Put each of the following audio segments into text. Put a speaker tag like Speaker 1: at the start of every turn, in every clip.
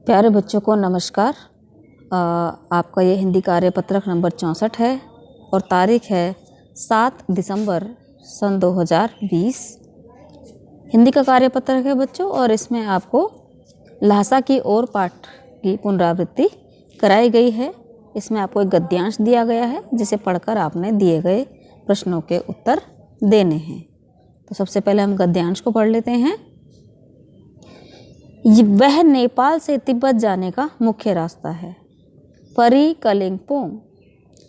Speaker 1: प्यारे बच्चों को नमस्कार। आपका ये हिंदी कार्यपत्रक नंबर 64 है और तारीख है 7 दिसंबर सन 2020। हिंदी का कार्यपत्रक है बच्चों, और इसमें आपको लहासा की ओर पाठ की पुनरावृत्ति कराई गई है। इसमें आपको एक गद्यांश दिया गया है जिसे पढ़कर आपने दिए गए प्रश्नों के उत्तर देने हैं। तो सबसे पहले हम गद्यांश को पढ़ लेते हैं। वह नेपाल से तिब्बत जाने का मुख्य रास्ता है। परी कलिंपोंग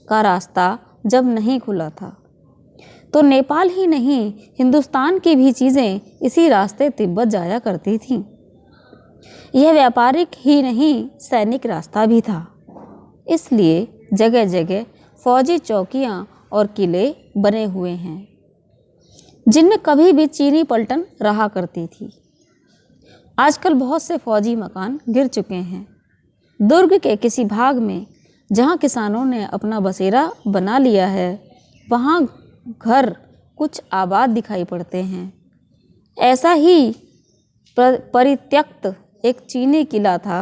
Speaker 1: का रास्ता जब नहीं खुला था तो नेपाल ही नहीं, हिंदुस्तान की भी चीज़ें इसी रास्ते तिब्बत जाया करती थीं। यह व्यापारिक ही नहीं, सैनिक रास्ता भी था। इसलिए जगह जगह फौजी चौकियां और किले बने हुए हैं जिनमें कभी भी चीनी पलटन रहा करती थी। आजकल बहुत से फौजी मकान गिर चुके हैं। दुर्ग के किसी भाग में जहां किसानों ने अपना बसेरा बना लिया है, वहां घर कुछ आबाद दिखाई पड़ते हैं। ऐसा ही परित्यक्त एक चीनी किला था।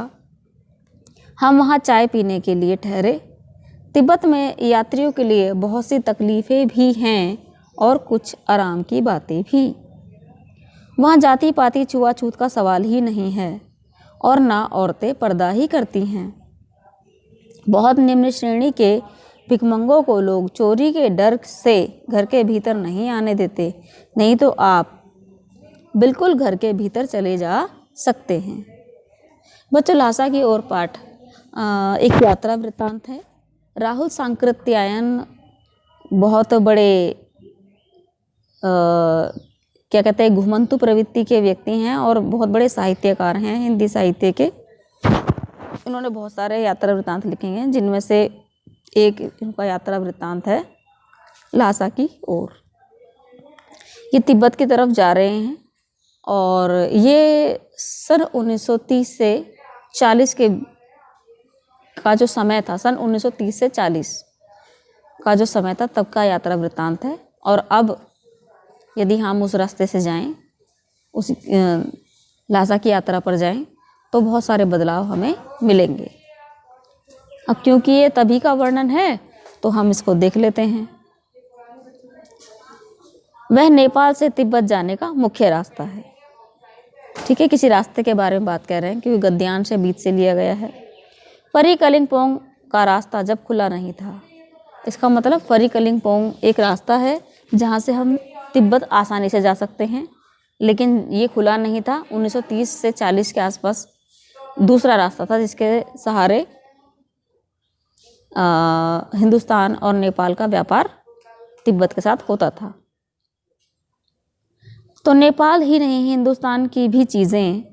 Speaker 1: हम वहां चाय पीने के लिए ठहरे। तिब्बत में यात्रियों के लिए बहुत सी तकलीफ़ें भी हैं और कुछ आराम की बातें भी। वहाँ जाति पाति छुआछूत का सवाल ही नहीं है और ना औरतें पर्दा ही करती हैं। बहुत निम्न श्रेणी के भिखमंगों को लोग चोरी के डर से घर के भीतर नहीं आने देते, नहीं तो आप बिल्कुल घर के भीतर चले जा सकते हैं। बच्चों, लहासा की ओर पाठ एक यात्रा वृत्तांत है। राहुल सांकृत्यायन बहुत बड़े क्या कहते हैं, घुमंतु प्रवृत्ति के व्यक्ति हैं और बहुत बड़े साहित्यकार हैं हिंदी साहित्य के। इन्होंने बहुत सारे यात्रा वृत्तांत लिखे हैं, जिनमें से एक इनका यात्रा वृत्तांत है लहासा की ओर। ये तिब्बत की तरफ जा रहे हैं और ये सन 1930 से 40 के का जो समय था, सन 1930 से 40 का जो समय था तब का यात्रा वृत्तांत है। और अब यदि हम उस रास्ते से जाएं, उस लहासा की यात्रा पर जाएं, तो बहुत सारे बदलाव हमें मिलेंगे। अब क्योंकि ये तभी का वर्णन है तो हम इसको देख लेते हैं। वह नेपाल से तिब्बत जाने का मुख्य रास्ता है। ठीक है, किसी रास्ते के बारे में बात कर रहे हैं क्योंकि गद्यांश से बीच से लिया गया है। परी कलिंपोंग का रास्ता जब खुला नहीं था, इसका मतलब परी कलिंपोंग एक रास्ता है जहाँ से हम तिब्बत आसानी से जा सकते हैं, लेकिन ये खुला नहीं था। 1930 से 40 के आसपास दूसरा रास्ता था जिसके सहारे हिंदुस्तान और नेपाल का व्यापार तिब्बत के साथ होता था। तो नेपाल ही नहीं, हिंदुस्तान की भी चीज़ें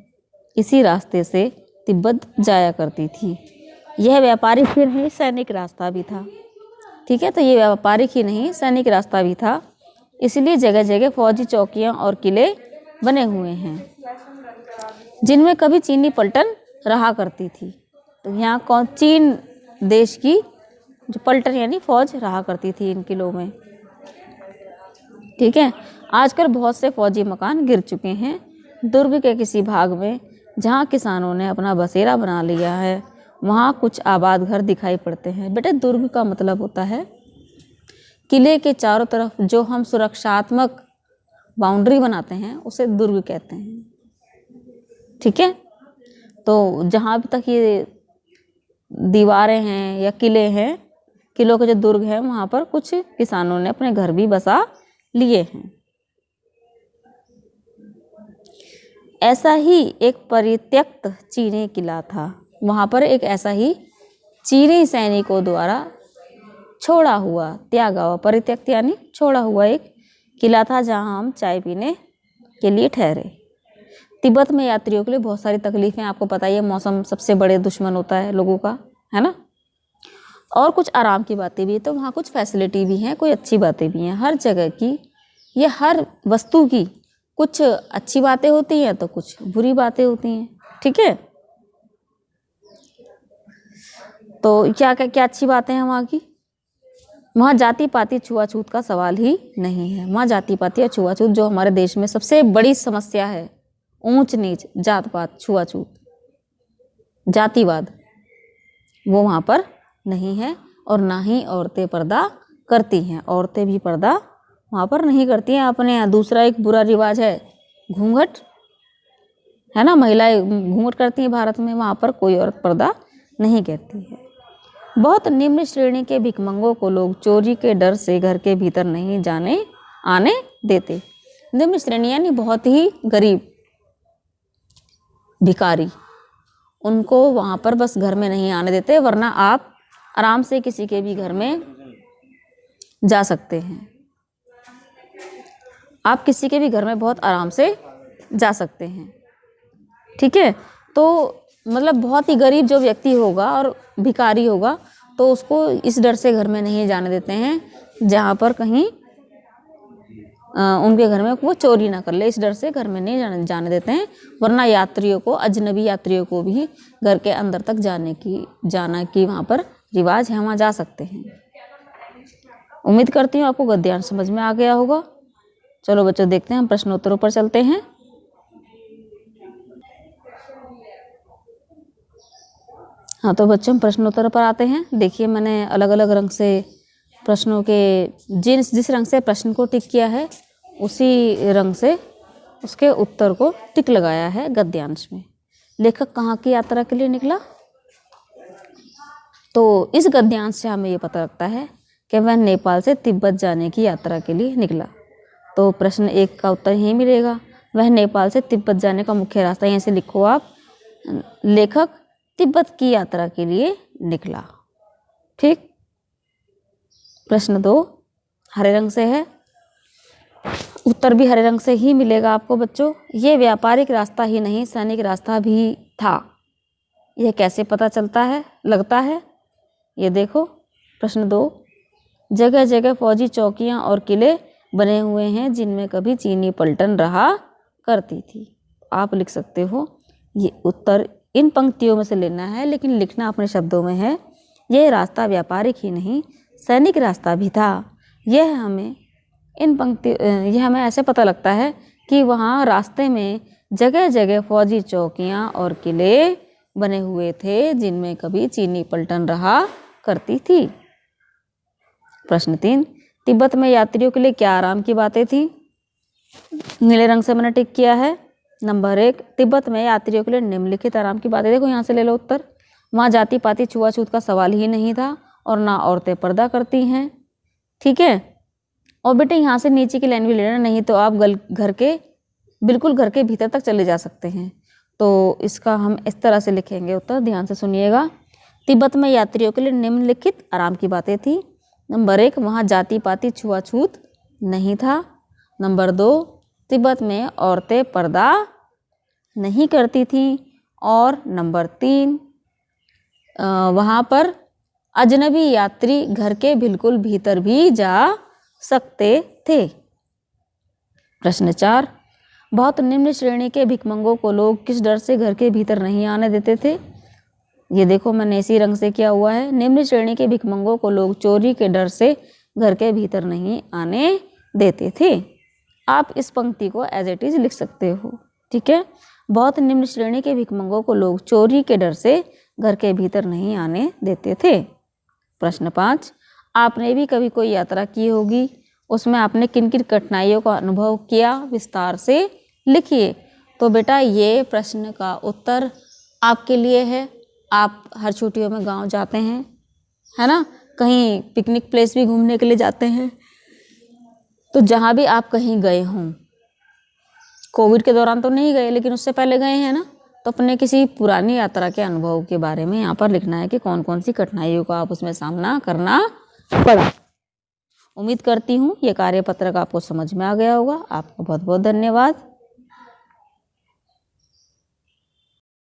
Speaker 1: इसी रास्ते से तिब्बत जाया करती थी। यह व्यापारिक ही नहीं, सैनिक रास्ता भी था। ठीक है, तो ये व्यापारिक ही नहीं, सैनिक रास्ता भी था। इसलिए जगह जगह फौजी चौकियां और किले बने हुए हैं जिनमें कभी चीनी पलटन रहा करती थी। तो यहाँ कौन, चीन देश की जो पलटन यानी फौज रहा करती थी इन किलों में। ठीक है, आजकल बहुत से फौजी मकान गिर चुके हैं। दुर्ग के किसी भाग में जहाँ किसानों ने अपना बसेरा बना लिया है, वहाँ कुछ आबाद घर दिखाई पड़ते हैं। बेटे, दुर्ग का मतलब होता है किले के चारों तरफ जो हम सुरक्षात्मक बाउंड्री बनाते हैं उसे दुर्ग कहते हैं। ठीक है, तो जहाँ भी तक ये दीवारें हैं या किले हैं, किलों के जो दुर्ग हैं, वहाँ पर कुछ किसानों ने अपने घर भी बसा लिए हैं। ऐसा ही एक परित्यक्त चीनी किला था। वहाँ पर एक ऐसा ही चीनी सैनिकों द्वारा छोड़ा हुआ, त्यागा हुआ, परित्यक्त यानी छोड़ा हुआ एक किला था जहाँ हम चाय पीने के लिए ठहरे। तिब्बत में यात्रियों के लिए बहुत सारी तकलीफ़ें, आपको पता ही है, मौसम सबसे बड़े दुश्मन होता है लोगों का, है ना। और कुछ आराम की बातें भी है, तो वहाँ कुछ फैसिलिटी भी हैं, कोई अच्छी बातें भी हैं। हर जगह की, ये हर वस्तु की कुछ अच्छी बातें होती हैं तो कुछ बुरी बातें होती हैं। ठीक है, तो क्या क्या क्या अच्छी बातें हैं वहाँ की? वहाँ जाति पाति छुआछूत का सवाल ही नहीं है। वहाँ जाति पाति या छुआछूत जो हमारे देश में सबसे बड़ी समस्या है, ऊंच नीच, जात पात, छुआछूत, जातिवाद वो वहाँ पर नहीं है, और ना ही औरतें पर्दा करती हैं। औरतें भी पर्दा वहाँ पर नहीं करती हैं। अपने यहाँ दूसरा एक बुरा रिवाज है घूंघट, है ना, महिलाएं घूंघट करती हैं भारत में, वहाँ पर कोई औरत पर्दा नहीं करती है। बहुत निम्न श्रेणी के भिखमंगों को लोग चोरी के डर से घर के भीतर नहीं जाने आने देते। निम्न श्रेणी यानी बहुत ही गरीब भिखारी, उनको वहाँ पर बस घर में नहीं आने देते, वरना आप आराम से किसी के भी घर में जा सकते हैं। आप किसी के भी घर में बहुत आराम से जा सकते हैं, ठीक है। तो मतलब बहुत ही गरीब जो व्यक्ति होगा और भिखारी होगा तो उसको इस डर से घर में नहीं जाने देते हैं जहाँ पर कहीं उनके घर में वो चोरी ना कर ले, इस डर से घर में नहीं जाने देते हैं। वरना यात्रियों को, अजनबी यात्रियों को भी घर के अंदर तक जाना की वहाँ पर रिवाज है, वहाँ जा सकते हैं। उम्मीद करती हूँ आपको गद्यांश समझ में आ गया होगा। चलो बच्चों देखते हैं, हम प्रश्नोत्तरों पर चलते हैं। हाँ तो बच्चों हम प्रश्नोत्तर पर आते हैं। देखिए मैंने अलग अलग रंग से प्रश्नों के जिस रंग से प्रश्न को टिक किया है उसी रंग से उसके उत्तर को टिक लगाया है गद्यांश में। लेखक कहाँ की यात्रा के लिए निकला? तो इस गद्यांश से हमें ये पता लगता है कि वह नेपाल से तिब्बत जाने की यात्रा के लिए निकला। तो प्रश्न 1 का उत्तर यही मिलेगा, वह नेपाल से तिब्बत जाने का मुख्य रास्ता, यहीं से लिखो आप, लेखक तिब्बत की यात्रा के लिए निकला। ठीक। प्रश्न 2 हरे रंग से है, उत्तर भी हरे रंग से ही मिलेगा आपको बच्चों। ये व्यापारिक रास्ता ही नहीं सैनिक रास्ता भी था, यह कैसे पता चलता है लगता है? ये देखो प्रश्न 2, जगह जगह फौजी चौकियां और किले बने हुए हैं जिनमें कभी चीनी पलटन रहा करती थी। आप लिख सकते हो, ये उत्तर इन पंक्तियों में से लेना है, लेकिन लिखना अपने शब्दों में है। यह रास्ता व्यापारिक ही नहीं सैनिक रास्ता भी था। यह हमें ऐसे पता लगता है कि वहाँ रास्ते में जगह जगह फौजी चौकियाँ और किले बने हुए थे जिनमें कभी चीनी पलटन रहा करती थी। प्रश्न 3, तिब्बत में यात्रियों के लिए क्या आराम की बातें थी? नीले रंग से मैंने टिक किया है। नंबर 1, तिब्बत में यात्रियों के लिए निम्नलिखित आराम की बातें, देखो यहाँ से ले लो उत्तर। वहाँ जाति पाति छुआछूत का सवाल ही नहीं था और ना औरतें पर्दा करती हैं, ठीक है। और बेटे यहाँ से नीचे की लाइन भी लेना, नहीं तो आप बिल्कुल घर के भीतर तक चले जा सकते हैं। तो इसका हम इस तरह से लिखेंगे उत्तर, ध्यान से सुनिएगा। तिब्बत में यात्रियों के लिए निम्नलिखित आराम की बातें थी। नंबर 1, वहाँ जाति पाति छुआछूत नहीं था। नंबर 2, तिब्बत में औरतें पर्दा नहीं करती थीं। और नंबर 3, वहाँ पर अजनबी यात्री घर के बिल्कुल भीतर भी जा सकते थे। प्रश्न 4, बहुत निम्न श्रेणी के भिखमंगों को लोग किस डर से घर के भीतर नहीं आने देते थे? ये देखो मैंने इसी रंग से किया हुआ है, निम्न श्रेणी के भिखमंगों को लोग चोरी के डर से घर के भीतर नहीं आने देते थे। आप इस पंक्ति को एज इट इज लिख सकते हो, ठीक है। बहुत निम्न श्रेणी के भिखमंगों को लोग चोरी के डर से घर के भीतर नहीं आने देते थे। प्रश्न 5, आपने भी कभी कोई यात्रा की होगी, उसमें आपने किन किन कठिनाइयों का अनुभव किया, विस्तार से लिखिए। तो बेटा ये प्रश्न का उत्तर आपके लिए है। आप हर छुट्टियों में गांव जाते हैं, है ना, कहीं पिकनिक प्लेस भी घूमने के लिए जाते हैं। तो जहाँ भी आप कहीं गए हों, कोविड के दौरान तो नहीं गए लेकिन उससे पहले गए हैं ना, तो अपने किसी पुरानी यात्रा के अनुभव के बारे में यहाँ पर लिखना है कि कौन कौन सी कठिनाइयों का आप उसमें सामना करना पड़ा। उम्मीद करती हूँ ये कार्यपत्रक आपको समझ में आ गया होगा। आपका बहुत बहुत धन्यवाद।